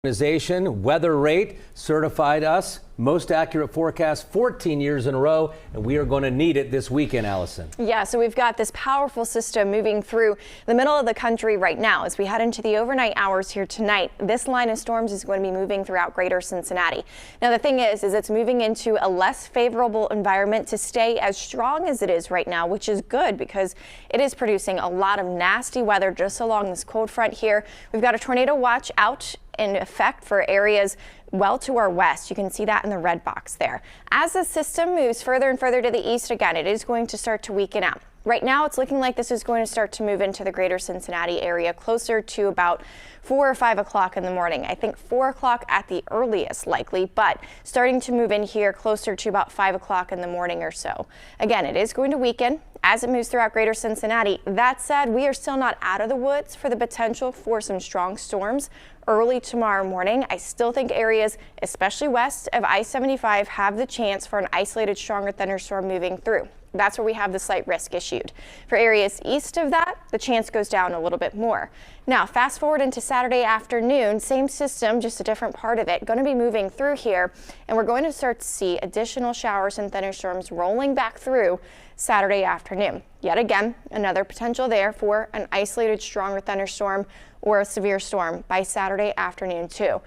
Organization Weather Rate certified us most accurate forecast 14 years in a row, and we are going to need it this weekend, Allison. Yeah, so we've got this powerful system moving through the middle of the country right now. As we head into the overnight hours here tonight, this line of storms is going to be moving throughout greater Cincinnati. Now, the thing is it's moving into a less favorable environment to stay as strong as it is right now, which is good because it is producing a lot of nasty weather just along this cold front here. We've got a tornado watch out in effect for areas well to our west. You can see that in the red box there. As the system moves further and further to the east, again, it is going to start to weaken out. Right now, it's looking like this is going to start to move into the greater Cincinnati area closer to about 4 or 5 o'clock in the morning. I think 4 o'clock at the earliest likely, but starting to move in here closer to about 5 o'clock in the morning or so. Again, it is going to weaken as it moves throughout greater Cincinnati. That said, we are still not out of the woods for the potential for some strong storms early tomorrow morning. I still think areas, especially west of I-75, have the chance for an isolated stronger thunderstorm moving through. That's where we have the slight risk issued. For areas east of that, the chance goes down a little bit more. Now, fast forward into Saturday afternoon, same system, just a different part of it, going to be moving through here, and we're going to start to see additional showers and thunderstorms rolling back through Saturday afternoon. Yet again, another potential there for an isolated stronger thunderstorm or a severe storm by Saturday afternoon too.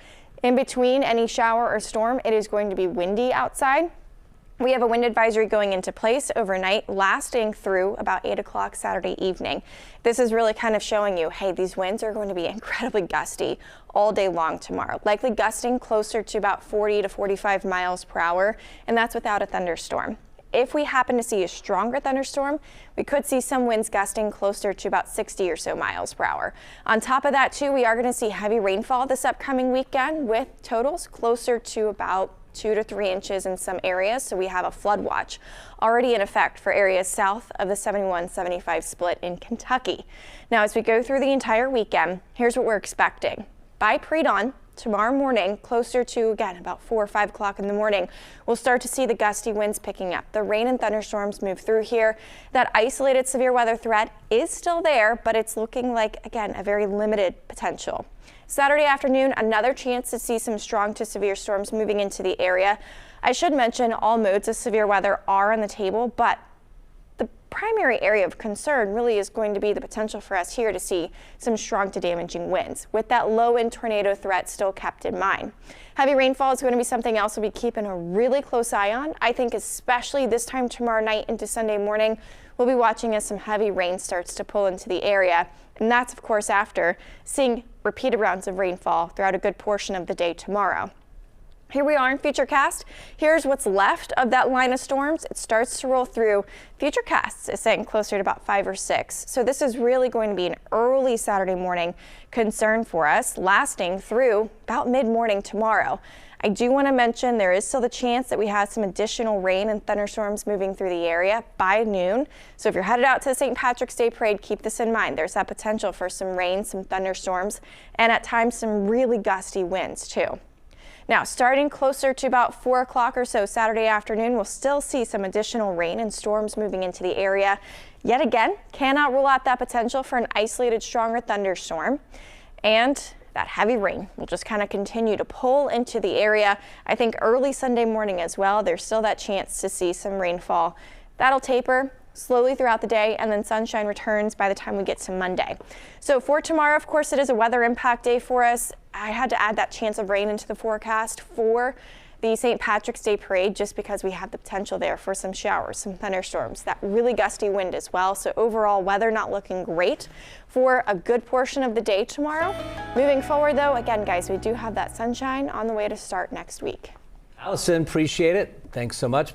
In between any shower or storm, it is going to be windy outside. We have a wind advisory going into place overnight, lasting through about 8 o'clock Saturday evening. This is really kind of showing you, hey, these winds are going to be incredibly gusty all day long tomorrow, likely gusting closer to about 40 to 45 miles per hour, and that's without a thunderstorm. If we happen to see a stronger thunderstorm, we could see some winds gusting closer to about 60 or so miles per hour. On top of that, too, we are going to see heavy rainfall this upcoming weekend with totals closer to about 2 to 3 inches in some areas. So we have a flood watch already in effect for areas south of the 71-75 split in Kentucky. Now, as we go through the entire weekend, here's what we're expecting. By pre-dawn tomorrow morning, closer to, again, about 4 or 5 o'clock in the morning, we'll start to see the gusty winds picking up. The rain and thunderstorms move through here. That isolated severe weather threat is still there, but it's looking like, again, a very limited potential. Saturday afternoon, another chance to see some strong to severe storms moving into the area. I should mention all modes of severe weather are on the table, but the primary area of concern really is going to be the potential for us here to see some strong to damaging winds, with that low-end tornado threat still kept in mind. Heavy rainfall is going to be something else we'll be keeping a really close eye on. I think especially this time tomorrow night into Sunday morning, we'll be watching as some heavy rain starts to pull into the area. And that's, of course, after seeing repeated rounds of rainfall throughout a good portion of the day tomorrow. Here we are in Futurecast. Here's what's left of that line of storms. It starts to roll through. Futurecast is saying closer to about 5 or 6. So this is really going to be an early Saturday morning concern for us, lasting through about mid-morning tomorrow. I do want to mention there is still the chance that we have some additional rain and thunderstorms moving through the area by noon. So if you're headed out to the St. Patrick's Day Parade, keep this in mind. There's that potential for some rain, some thunderstorms, and at times some really gusty winds too. Now, starting closer to about 4 o'clock or so Saturday afternoon, we'll still see some additional rain and storms moving into the area. Yet again, cannot rule out that potential for an isolated stronger thunderstorm. And that heavy rain will just kind of continue to pull into the area. I think early Sunday morning as well, there's still that chance to see some rainfall. That'll taper slowly throughout the day, and then sunshine returns by the time we get to Monday. So for tomorrow, of course, it is a weather impact day for us. I had to add that chance of rain into the forecast for the St. Patrick's Day Parade just because we have the potential there for some showers, some thunderstorms, that really gusty wind as well. So overall, weather not looking great for a good portion of the day tomorrow. Moving forward, though, again, guys, we do have that sunshine on the way to start next week. Allison, appreciate it. Thanks so much.